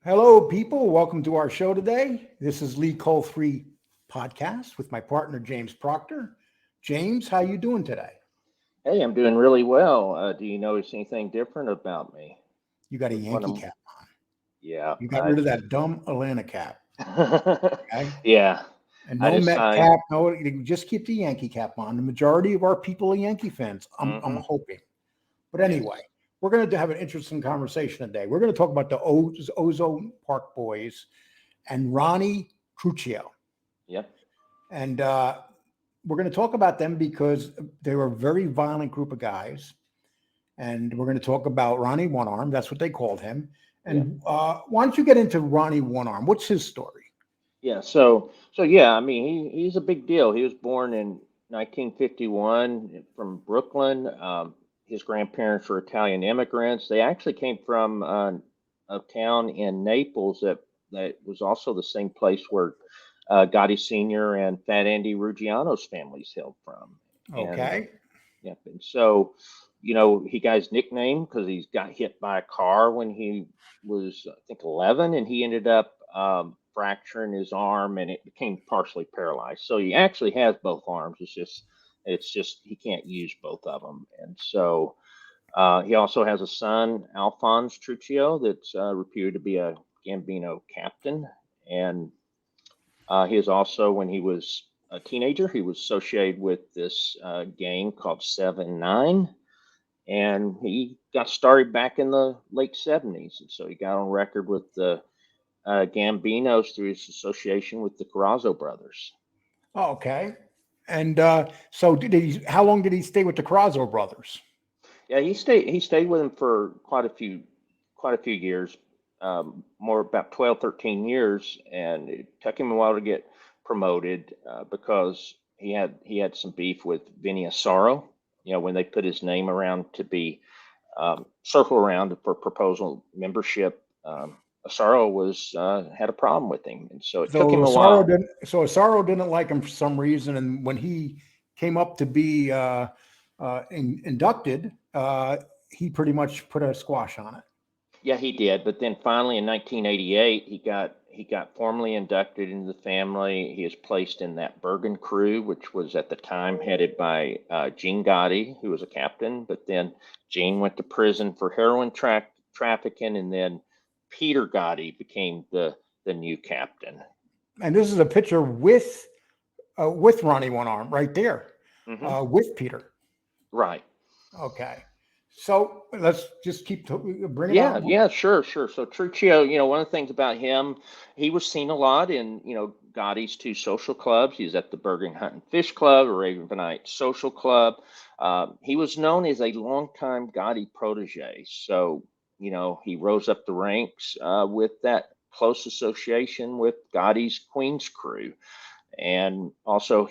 Hello, people. Welcome to our show today. This is Lee Cole 3 podcast with my partner James Proctor. James, how you doing today? Hey, I'm doing really well. Do you notice anything different about me? You got a With what Yankee I'm, cap. yeah, You got rid of that dumb Atlanta cap, okay? yeah. And I no Met decided. cap. No, you just keep the Yankee cap on. The majority of our people are Yankee fans. I'm Hmm. hoping. But anyway, Yes. we're going to have an interesting conversation today. We're going to talk about the Ozone Park boys and Ronnie Trucchio. Yep. And we're going to talk about them because they were a very violent group of guys. And we're going to talk about Ronnie One Arm. That's what they called him. Yeah. And why don't you get into Ronnie One Arm? What's his story? Yeah. So yeah. I mean, he's a big deal. He was born in 1951 from Brooklyn. His grandparents were Italian immigrants. They actually came from a town in Naples that was also the same place where Gotti Sr. and Fat Andy Ruggiano's families hailed from. And Okay. yep. And so, he got his nickname because he's got hit by a car when he was, I think, 11, and he ended up fracturing his arm, and it became partially paralyzed. So he actually has both arms. It's just he can't use both of them. And so he also has a son, Alphonse Trucchio, that's reputed to be a Gambino captain, and he is also, when he was a teenager, he was associated with this gang called 7 9, and he got started back in the late 70s. And so he got on record with the Gambinos through his association with the Carrazzo brothers. Okay. And so did he? How long did he stay with the Crazzo brothers? Yeah, he stayed with him for quite a few years, more about 12, 13 years, and it took him a while to get promoted because he had some beef with Vinny Asaro. When they put his name around to be circle around for proposal membership, Asaro was had a problem with him, and so it took So him a Asaro while. didn't. So Asaro didn't like him for some reason, and when he came up to be inducted, he pretty much put a squash on it. Yeah, he did. But then finally in 1988, he got formally inducted into the family. He was placed in that Bergen crew, which was at the time headed by Gene Gotti, who was a captain. But then Gene went to prison for heroin trafficking, and then Peter Gotti became the new captain. And this is a picture with Ronnie One Arm right there, Hmm. with Peter. Right. Okay, so let's just keep bring it Yeah, on. yeah, sure, sure. So Trucchio, one of the things about him, he was seen a lot in, Gotti's two social clubs. He's at the Bergen Hunt and Fish Club, or Ravenite Social Club. He was known as a longtime Gotti protege. So, he rose up the ranks with that close association with Gotti's Queen's crew. And also,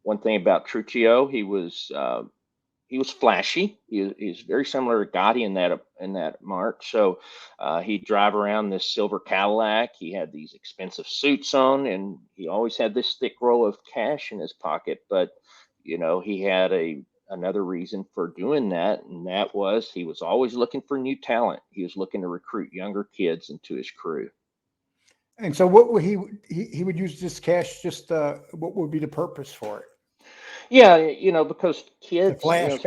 one thing about Trucchio, he was flashy. He's very similar to Gotti in that mark. So he'd drive around this silver Cadillac. He had these expensive suits on, and he always had this thick roll of cash in his pocket. But he had another reason for doing that, and that was he was always looking for new talent. He was looking to recruit younger kids into his crew. And so, what would he would use this cash? Just what would be the purpose for it? Yeah, because To kids, flash.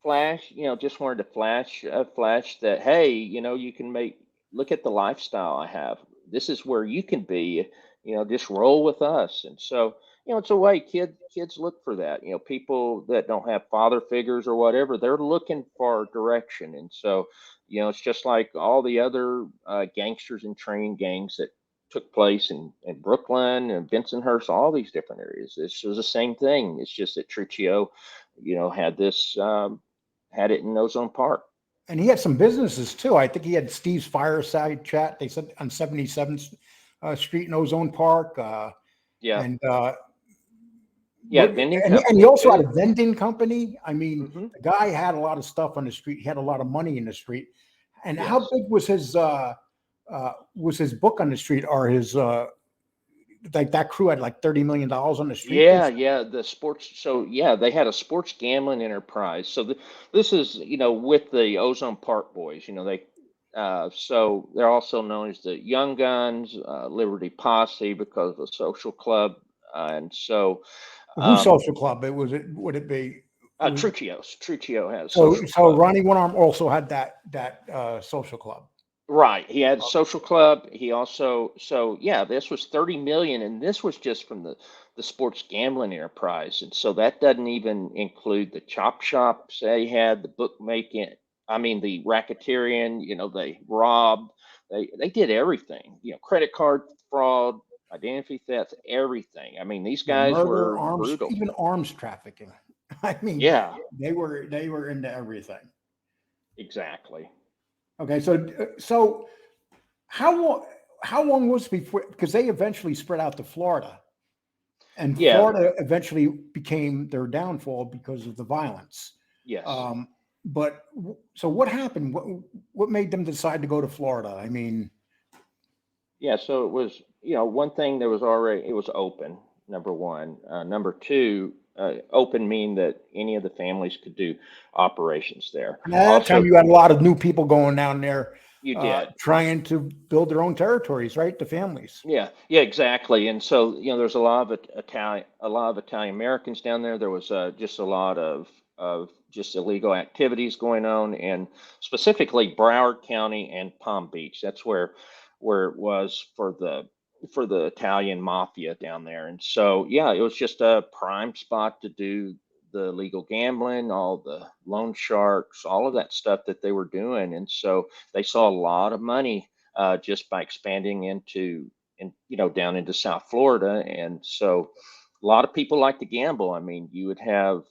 flash, just wanted to flash that, hey, you can look at the lifestyle I have. This is where you can be, just roll with us. And so, it's a way kids look for that. People that don't have father figures or whatever, they're looking for direction. And so, it's just like all the other gangsters and train gangs that took place in Brooklyn and Bensonhurst, all these different areas. This was the same thing. It's just that Trucchio, had it in Ozone Park. And he had some businesses too. I think he had Steve's Fireside Chat. They said on 77th Street in Ozone Park, Yeah, and yeah, what, vending and he company also had too. a vending company. I mean, Hmm. the guy had a lot of stuff on the street. He had a lot of money in the street. And how Yes. big was his book on the street, or his like that crew had like $30 million on the street? They Yeah, said. yeah, the sports. So yeah, they had a sports gambling enterprise. So this is, with the Ozone Park boys. They So they're also known as the Young Guns, Liberty Posse because of the social club. And so Who's um, social club? Would it be it was Trucchio has so social club. Ronnie One Arm also had that social club. Right. He had a social club. He also, so yeah, this was 30 million, and this was just from the sports gambling enterprise. And so that doesn't even include the chop shops they had, the bookmaking, I mean the racketeering, they robbed, they did everything, credit card fraud, identity theft, everything. I mean, these Yeah, guys murder, were arms, brutal. even arms trafficking. I mean, Yeah, they were into everything. exactly. Okay, so how long how long was before because they eventually spread out to Florida, and Yeah, Florida eventually became their downfall because of the violence. yes. Um, but so what happened? What made them decide to go to Florida? I mean, Yeah, so it was, one thing there was already, it was open, number one. Number two, open mean that any of the families could do operations there. and at that time Also, you had a lot of new people going down there, you did. trying to build their own territories, right? The families. Yeah, yeah, exactly. And so, there's a lot of Italian Americans down there. There was just a lot of just illegal activities going on, and specifically Broward County and Palm Beach. That's where it was for the Italian mafia down there. And so, yeah, it was just a prime spot to do the legal gambling, all the loan sharks, all of that stuff that they were doing. And so they saw a lot of money just by expanding down into South Florida. And so a lot of people like to gamble. I mean, you would have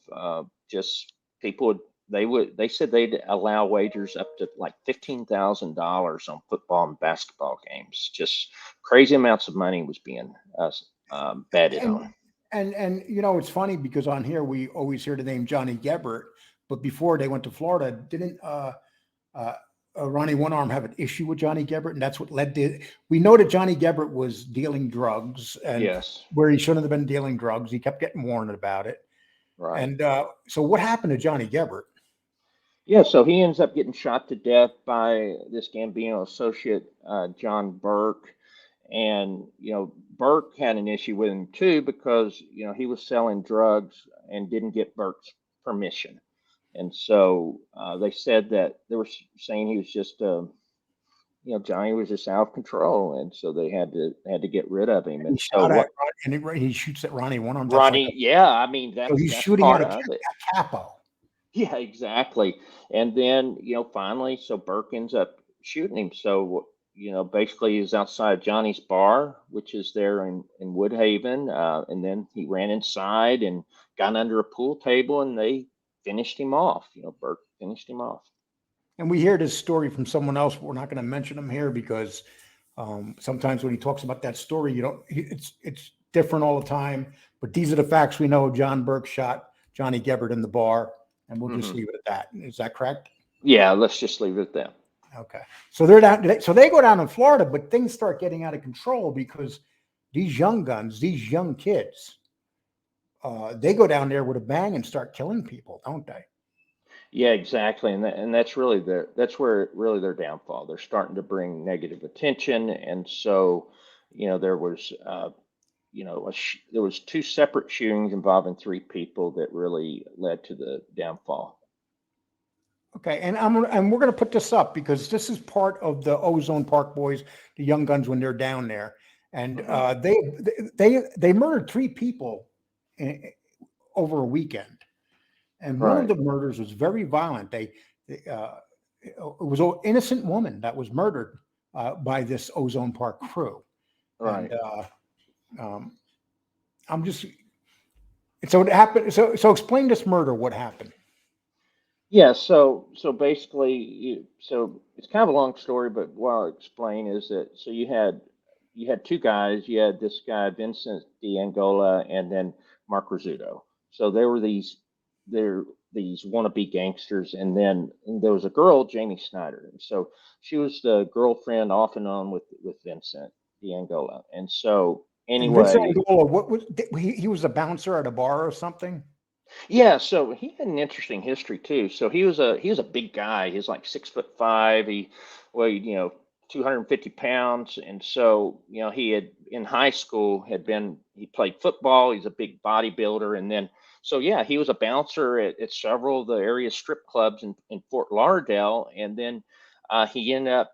just people would they said they'd allow wagers up to like $15,000 on football and basketball games. Just crazy amounts of money was being betted And on. it's funny because on here we always hear the name Johnny Gebert, but before they went to Florida, didn't uh, Ronnie One Arm have an issue with Johnny Gebert, and that's what led to. We know that Johnny Gebert was dealing drugs, and Yes, where he shouldn't have been dealing drugs, he kept getting warned about it. right. And so, what happened to Johnny Gebert? Yeah, so he ends up getting shot to death by this Gambino associate, John Burke. And, Burke had an issue with him too because, he was selling drugs and didn't get Burke's permission. And so they said that they were saying he was just, Johnny was just out of control. And so they had to get rid of him. He And so shot at what he shoots at Ronnie One Arm. That's like Ronnie, yeah, I mean, so he's that's shooting part at of it. a capo. Yeah, exactly. And then, finally, so Burke ends up shooting him. So, basically he's outside Johnny's bar, which is there in Woodhaven. And then he ran inside and got under a pool table and they finished him off. Burke finished him off. And we hear this story from someone else, but we're not going to mention him here because sometimes when he talks about that story, you don't. It's different all the time. But these are the facts we know. John Burke shot Johnny Gebert in the bar, and we'll just Hmm. leave it at that. Is that correct? Yeah, let's just leave it at that. Okay. So they're down. So they go down in Florida, but things start getting out of control because these young guns, these young kids, they go down there with a bang and start killing people, don't they? Yeah, exactly, and that's really that's where really their downfall. They're starting to bring negative attention, and so there was there was two separate shootings involving three people that really led to the downfall. Okay, and we're gonna put this up because this is part of the Ozone Park boys, the young guns when they're down there, and Hmm. they murdered three people over a weekend, and one of Right, the murders was very violent. It was an innocent woman that was murdered by this Ozone Park crew, and right. um, I'm just so it happened. So explain this murder. What happened? Yeah, so basically, so it's kind of a long story, but what I'll explain is that so you had two guys. You had this guy Vincent D'Angola and then Mark Rizzuto. So they're these wannabe gangsters, and then there was a girl, Jamie Snyder, and so she was the girlfriend off and on with Vincent D'Angola. And so And Vincent anyway, Angola, what was he was a bouncer at a bar or something? Yeah, so he had an interesting history too. So he was a big guy. He's like 6'5". He weighed 250 pounds, and so he had in high school he played football. He's a big bodybuilder, and then so yeah, he was a bouncer at several of the area strip clubs in Fort Lauderdale, and then he ended up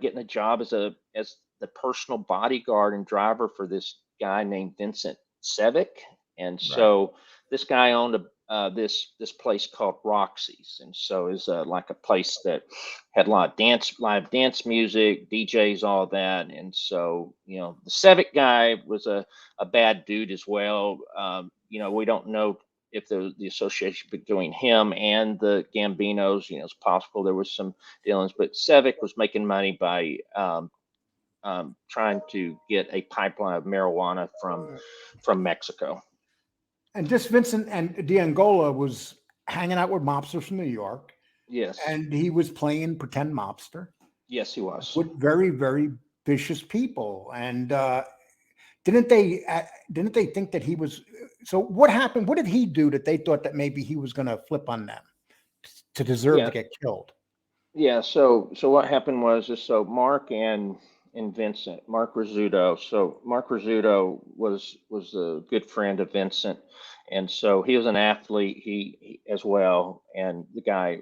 getting a job as the personal bodyguard and driver for this guy named Vincent Sevick. And Right. so this guy owned this place called Roxy's, and so is like a place that had a lot of live dance music, DJs, all that. And so the Sevick guy was a bad dude as well. We don't know if the association between him and the Gambinos, it's possible there was some dealings, but Sevick was making money by trying to get a pipeline of marijuana from Mexico. And this Vincent and D'Angola was hanging out with mobsters from New York, Yes, and he was playing pretend mobster yes, he was. with very, very vicious people. And didn't they think that he was? So what happened? What did he do that they thought that maybe he was going to flip on them to deserve to Yeah, get killed? yeah. So what happened was is so Mark and Vincent, Mark Rizzuto. So Mark Rizzuto was a good friend of Vincent, and so he was an athlete he as well. And the guy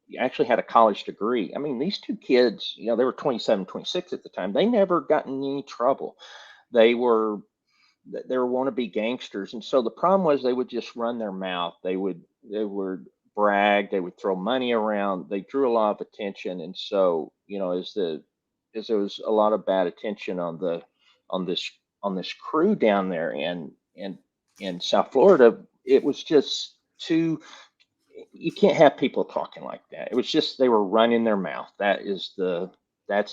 he actually had a college degree. I mean, these two kids, they were 27, 26 at the time. They never got in any trouble. They were they were wannabe gangsters, and so the problem was they would just run their mouth. They would brag. They would throw money around. They drew a lot of attention, and so as there was a lot of bad attention on this on this crew down there in South Florida, it was just too. You can't have people talking like that. It was just they were running their mouth. That's the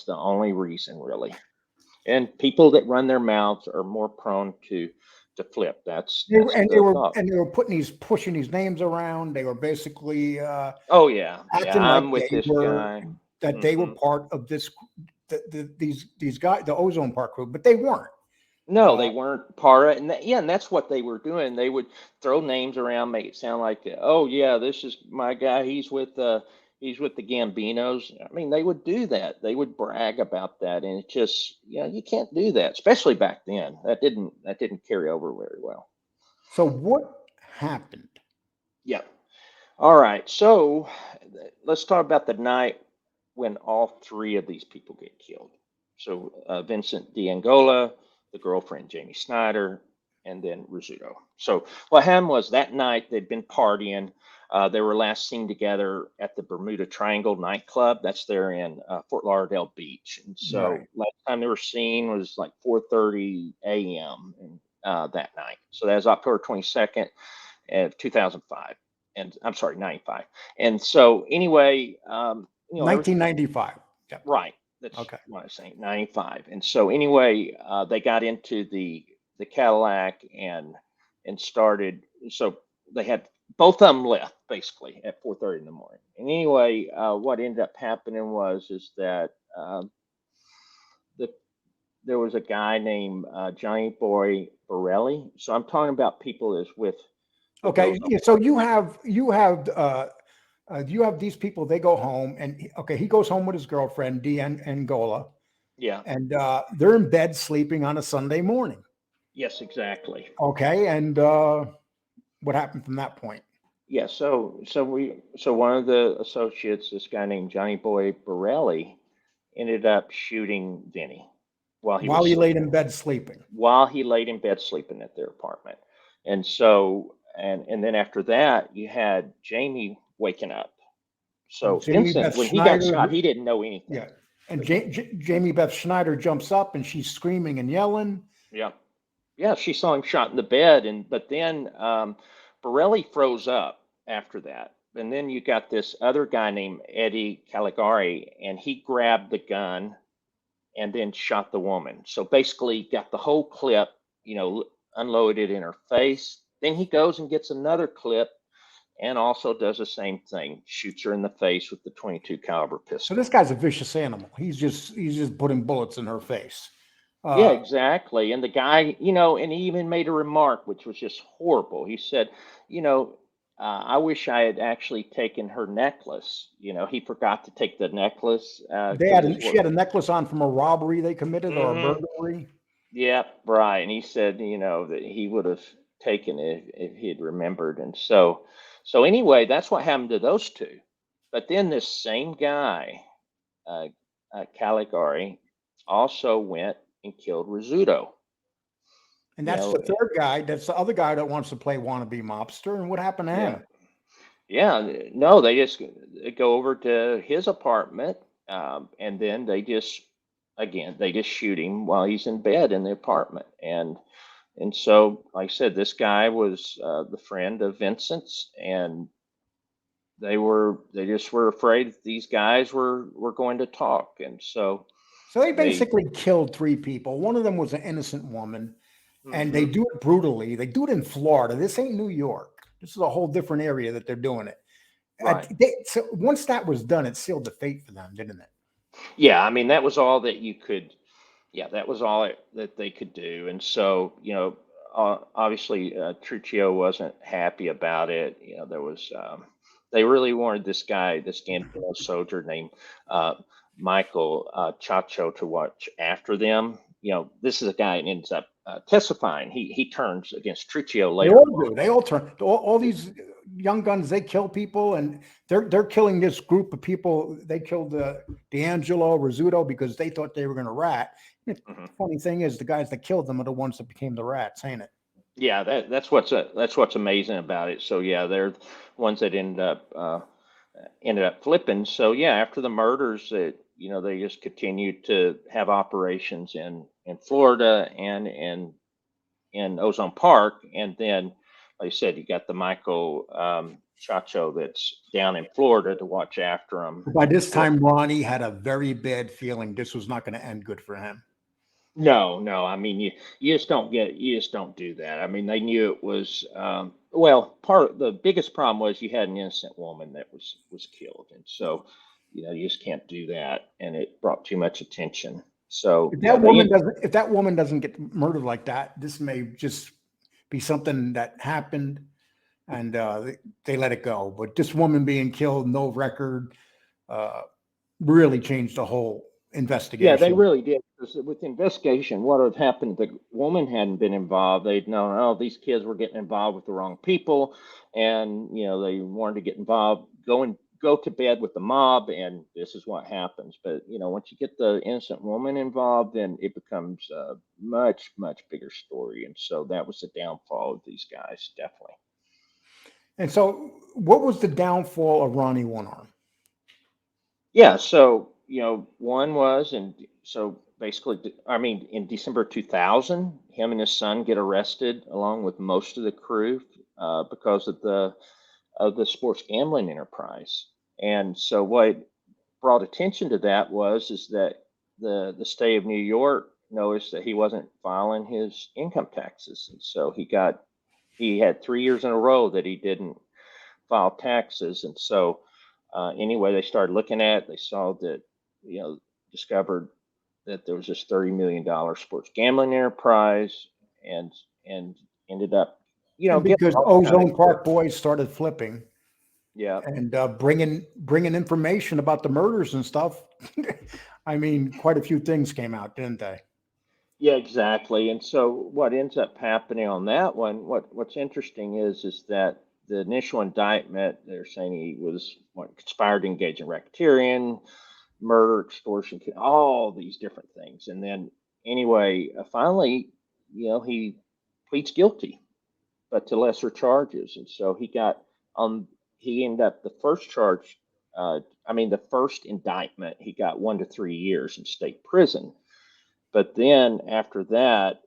only reason really. And people that run their mouths are more prone to flip. They were, That's and they the were thought. and they were pushing these names around. They were basically Oh yeah, yeah. acting like I'm with this guy. they were hmm part of this these guys, the Ozone Park crew, but they weren't. No, Uh, they weren't part of it, and yeah, and that's what they were doing. They would throw names around, make it sound like, oh yeah, this is my guy. He's with the Gambinos. I mean, they would do that. They would brag about that, and it just you can't do that, especially back then. That didn't carry over very well. so what happened? Yeah. All right. So let's talk about the night when all three of these people get killed. So Vincent D'Angola, the girlfriend Jamie Snyder, and then Rizzuto. So what happened was that night they'd been partying. They were last seen together at the Bermuda Triangle nightclub. That's there in Fort Lauderdale Beach. And Right. so last time they were seen was like 4:30 a.m. That night. So that was October 22nd of 2005. And I'm sorry, 95. And so anyway, everything 1995. Yeah. right. That's Okay. what I was saying, 95. And so anyway, they got into the Cadillac and started. So they had both of them left basically at 4:30 in the morning. And anyway, what ended up happening was is that the there was a guy named Johnny Boy Borelli. So I'm talking about people is with Okay. Ozone Yeah, so Park. you have these people. They go home, and okay, he goes home with his girlfriend Deanne Angola, Yeah. and they're in bed sleeping on a Sunday morning. Yes, exactly. Okay, and what happened from that point? Yeah, so one of the associates, this guy named Johnny Boy Borelli, ended up shooting Vinny while he was While he laid sleeping, in bed sleeping. while he laid in bed sleeping at their apartment. And so and then after that, you had Jamie waking up. And So Jamie Vincent, Beth when he got Schneider, shot, he didn't know anything. yeah, and Jamie Beth Schneider jumps up and she's screaming and yelling. Yeah. Yeah, she saw him shot in the bed, and but then Borelli froze up after that. And then you got this other guy named Eddie Caligari, and he grabbed the gun and then shot the woman. So basically, got the whole clip, unloaded in her face. Then he goes and gets another clip and also does the same thing, shoots her in the face with the 22 caliber So this pistol. guy's a vicious animal. He's just putting bullets in her face. Yeah, Uh, exactly. And the guy, and he even made a remark which was just horrible. He said, you know, I wish I had actually taken her necklace. He forgot to take the necklace because his she work. had a necklace on from a robbery they committed or a Hmm. burglary. Yep, right. And he said, that he would have taken it if he had remembered. And so anyway, that's what happened to those two. But then this same guy, uh, Caligari, also went and killed Rizzuto. And You that's the know, third guy. That's the other guy that wants to play wannabe mobster. And what happened to yeah, him? yeah. No, they go over to his apartment, and then they just shoot him while he's in bed in the apartment. And so, like I said, this guy was the friend of Vincent's, and they just were afraid that these guys were going to talk, and so So they they. basically killed three people. One of them was an innocent woman, and they Hmm. do it brutally. They do it in Florida. This ain't New York. This is a whole different area that they're doing it. Right. So once that was done, it sealed the fate for them, didn't it? Yeah, I mean that was all that you could. Yeah, that was all that they could do, and so obviously Trucchio wasn't happy about it. There was they really wanted this guy, this Gambino soldier named uh, Michael Chacho, to watch after them. This is a guy that ends up testifying. He turns against Trucchio They later all on. do. They all turn. All these young guns. They kill people, and they're killing this group of people. They killed D'Angelo Rizzuto because they thought they were going to rat. The Mhm. funny thing is, the guys that killed them are the ones that became the rats, ain't it? Yeah, that's what's amazing about it. So yeah, they're the ones that ended up flipping. So yeah, after the murders, they just continued to have operations in Florida and in Ozone Park, and then, like I said, you got the Michael Chacho that's down in Florida to watch after them. By this time, Ronnie had a very bad feeling this was not going to end good for him. No, no. I mean, you just don't do that. I mean, they knew it was well, the biggest problem was you had an innocent woman that was killed, and so you just can't do that, and it brought too much attention. So yeah, If that woman doesn't get murdered like that, this may just be something that happened, and they let it go. But this woman being killed, no record, uh, really changed the whole Yeah, they investigation. really did. Because with the investigation, what had happened, the woman hadn't been involved. They'd known, oh, these kids were getting involved with the wrong people, and they wanted to get involved, go to bed with the mob, and this is what happens. But once you get the innocent woman involved, then it becomes a much, much bigger story. And so that was the downfall of these guys, definitely. And so, what was the downfall of Ronnie One Arm? Yeah, so one was, and so basically, I mean, in December 2000, him and his son get arrested along with most of the crew because of the sports gambling enterprise. And so what brought attention to that is that the state of New York noticed that he wasn't filing his income taxes, and so he had 3 years in a row that he didn't file taxes. And so anyway, they started looking at it. They saw that, discovered that there was this $30 million sports gambling enterprise, and and ended up, And getting because all kind of. Ozone Park boys started flipping Yeah. and bringing information about the murders and stuff, I mean, quite a few things came out, didn't they? Yeah, exactly. And so what ends up happening on that one, what's interesting is that the initial indictment, they're saying he was conspired to engage in racketeering, murder, extortion, all these different things. And then anyway, finally, he pleads guilty, but to lesser charges. And so um he ended up the first charge, I mean the first indictment, he got 1 to 3 years in state prison. But then after that,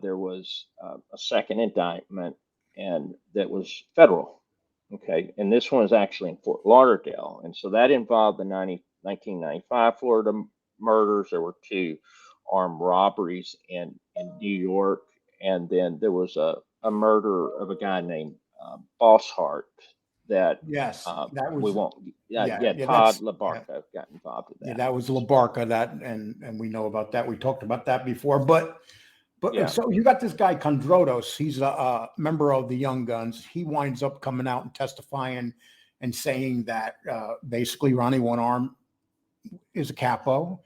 there was a second indictment, and that was federal. Okay, and this one is actually in Fort Lauderdale, and so that involved the 1995 Florida murders. There were two armed robberies in New York, and then there was a murder of a guy named Bosshart. that Yes, that we was, won't. yeah, Yeah, yeah, Todd that's, yeah, LaBarca got involved with yeah, that. that was LaBarca, that, and we know about that. We talked about that before, but Yeah, so you got this guy Condrotos. He's a member of the Young Guns. He winds up coming out and testifying and saying that basically Ronnie One Arm is a capo,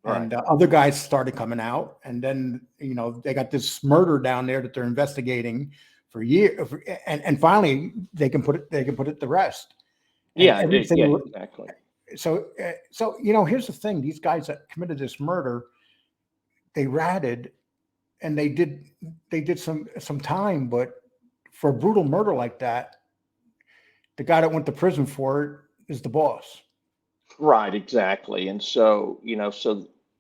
right. and other guys started coming out, and then they got this murder down there that they're investigating for years, and finally they can put it to rest, and Yeah, yeah, everything. exactly. So here's the thing: these guys that committed this murder, they ratted, and they did some time, but for a brutal murder like that, the guy that went to prison for it is the boss. Right, exactly. And so, like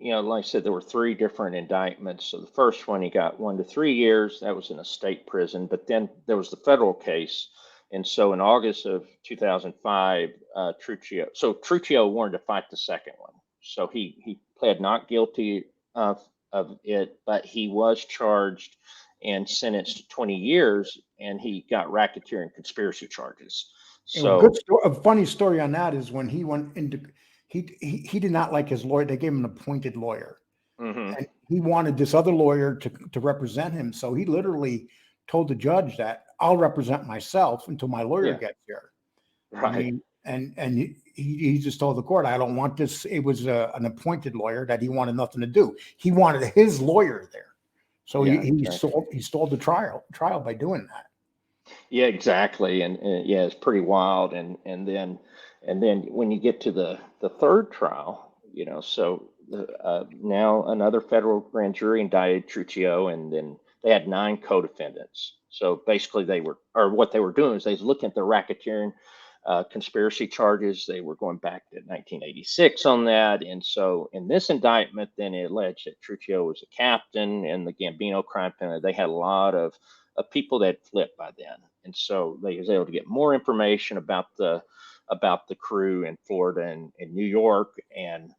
I said, there were three different indictments. So the first one, he got 1 to 3 years. That was in a state prison. But then there was the federal case. And so in August of 2005, Trucchio wanted to fight the second one. So he pled not guilty of it, but he was charged and sentenced to 20 years, and he got racketeering conspiracy charges. And So, a funny story on that is when he went into he did not like his lawyer. They gave him an appointed lawyer, mhm, and he wanted this other lawyer to represent him. So he literally told the judge that I'll represent myself until my lawyer yeah, gets here. I right. mean, and he just told the court, I don't want this. It was an appointed lawyer that he wanted nothing to do. He wanted his lawyer there. So Yeah, he exactly. stalled the trial by doing that. Yeah, exactly. And yeah, it's pretty wild. And then when you get to the third trial, now another federal grand jury indicted Trucchio, and then they had nine co-defendants. So basically, what they were doing is they was looking at the racketeering conspiracy charges. They were going back to 1986 on that. And so in this indictment, then it alleged that Trucchio was a captain in the Gambino crime family. They had a lot of people that had flipped by then. And so they was able to get more information about the crew in Florida and in New York, and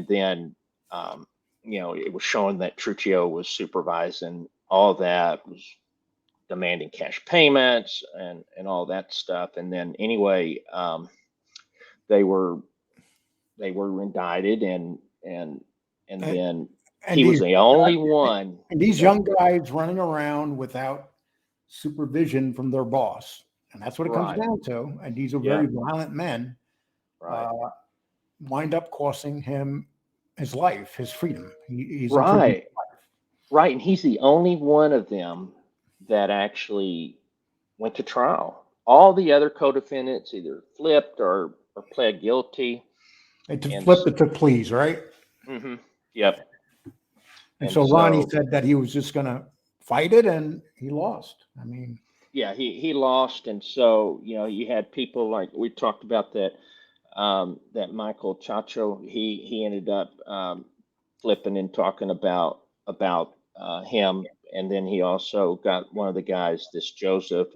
then it was showing that Trucchio was supervising all that, was demanding cash payments and all that stuff. And then anyway, they were they were indicted, and And, then and he was these the only one and these that young guys running around without supervision from their boss, and that's what it comes right, down to. And these are yeah, very violent men. right, Uh, Wind up costing him his life, his freedom. He's in prison right. Right, and he's the only one of them that actually went to trial. All the other co-defendants either flipped or pled guilty, and to and flip the took pleas, right? yep, And and so Ronnie so said that he was just going to fight it, and he lost. I mean, yeah, he lost, and so you had people like we talked about that Michael Chacho. He ended up flipping and talking about him, and then he also got one of the guys, this Joseph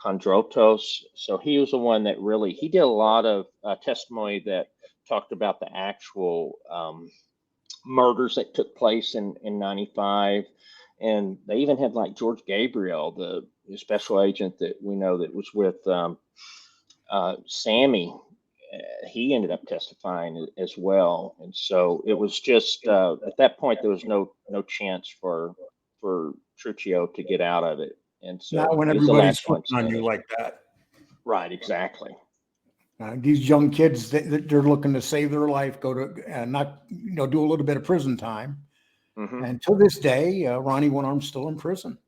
Chondrotos. So he was the one that really he did a lot of testimony that talked about the actual murders that took place in '95, and they even had like George Gabriel, the special agent that we know that was with Sammy. He ended up testifying as well, and so it was just at that point there was no chance for Trucchio to get out of it, and not so when he was the everybody's last one flipping on you standing. like that. Right, exactly. These young kids, they're looking to save their life, go to not do a little bit of prison time. Hmm. And to this day, Ronnie One Arm's still in prison,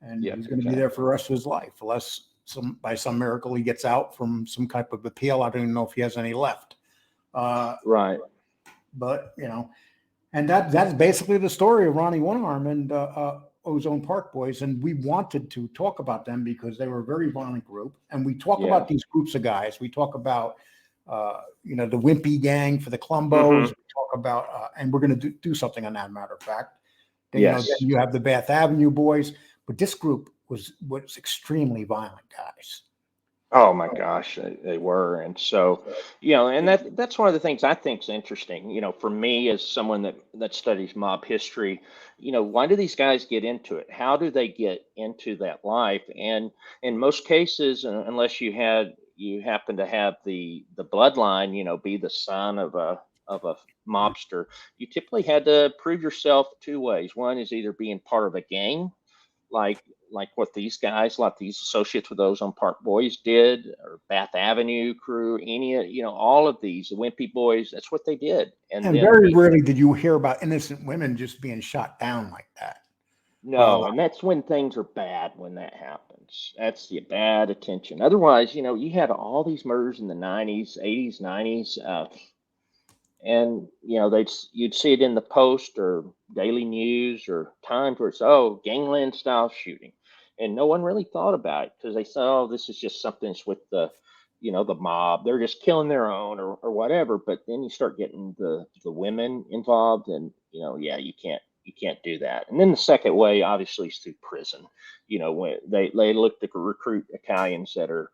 and Yep, he's going to be there for exactly. the rest of his life, unless by some miracle he gets out from some type of appeal. I don't even know if he has any left. Uh, Right. but and that's basically the story of Ronnie One Arm and Ozone Park Boys. And we wanted to talk about them because they were a very violent group. And we talk Yeah. about these groups of guys. We talk about the Wimpy Gang for the Clumbos. Hmm. We talk about and we're going to do something on that, matter of fact. Then then Yes. you have the Bath Avenue Boys, but this group was extremely violent guys. Oh my gosh, they were. And so, and that's one of the things I think is interesting, for me as someone that studies mob history, why do these guys get into it? How do they get into that life? And in most cases, unless you happen to have the bloodline, be the son of a mobster, you typically had to prove yourself two ways. One is either being part of a gang, like what these guys, like these associates with Ozone Park Boys did, or Bath Avenue crew, any all of these, the Wimpy Boys, that's what they did. And And then very rarely did you hear about innocent women just being shot down like that. Uh, no, and that's when things are bad when that happens. That's the bad attention. Otherwise, you had all these murders in the 90s, 80s, 90s. And you'd see it in the Post or Daily News or Times where it's, oh, gangland style shooting, and no one really thought about it because they said, oh, this is just something that's with the mob, they're just killing their own or whatever. But then you start getting the women involved, and yeah, you can't do that. And then the second way obviously is through prison, when they look to recruit Italians that are,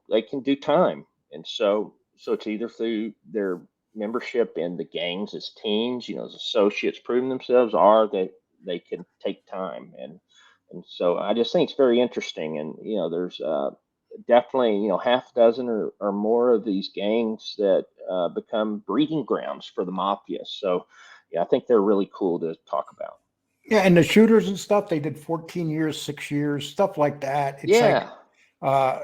they can do time. And so it's either through their membership in the gangs as teens, as associates proving themselves, or that they can take time. And so I just think it's very interesting. And there's definitely half dozen or more of these gangs that become breeding grounds for the mafia. So yeah, I think they're really cool to talk about. yeah, and the shooters and stuff, they did 14 years, 6 years, stuff like that. It's like, Yeah. uh,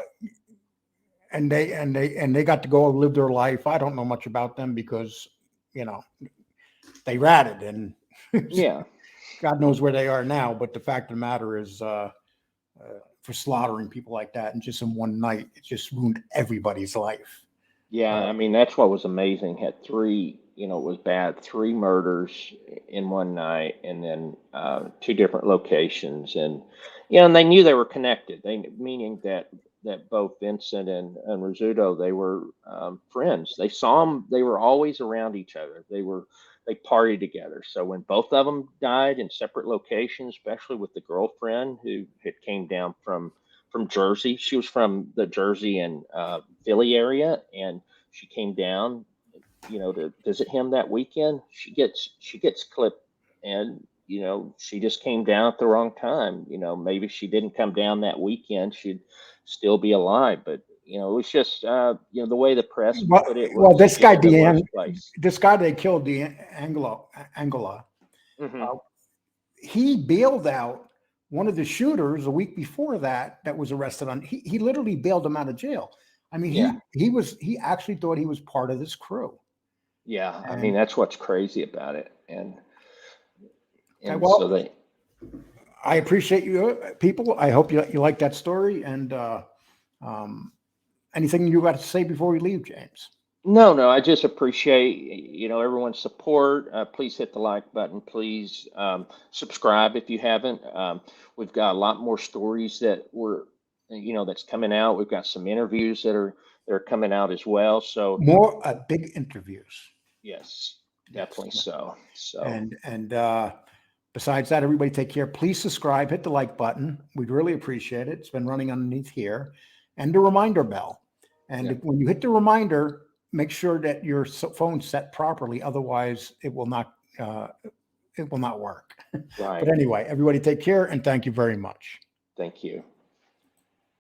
and they got to go live their life. I don't know much about them because, you know, they ratted and Yeah. God knows where they are now. But the fact of the matter is, for slaughtering people like that and just in one night, it just ruined everybody's life. Yeah, Uh, I mean that's what was amazing. Had three, it was bad, three murders in one night, and then two different locations, and and they knew they were connected. They meaning that both Vincent and Rizzuto, they were friends. They saw them. They were always around each other. They partied together. So when both of them died in separate locations, especially with the girlfriend who had came down from Jersey. She was from the Jersey and Philly area, and she came down, to visit him that weekend. She gets clipped, and she just came down at the wrong time. Maybe she didn't come down that weekend, she'd still be alive. But it was just the way the press well, put it well, was just the worst place. This guy they killed, the Angola, Hmm. uh, he bailed out one of the shooters a week before that was arrested on. He literally bailed him out of jail. I mean, Yeah, he actually thought he was part of this crew. yeah. I mean, And that's what's crazy about it, and so well, they. I appreciate you people. I hope you like that story. And um, anything you got to say before we leave, James? No, no, I just appreciate, everyone's support. Please hit the like button. Please subscribe if you haven't. We've got a lot more stories that's coming out. We've got some interviews that are coming out as well. So More big interviews. yes, Yes. definitely so. So And besides that, everybody take care. Please subscribe, hit the like button. We'd really appreciate it. It's been running underneath here. And the reminder bell. And yeah, when you hit the reminder, make sure that your phone's set properly. Otherwise, it will not work. But right. anyway, everybody take care and thank you very much. Thank you.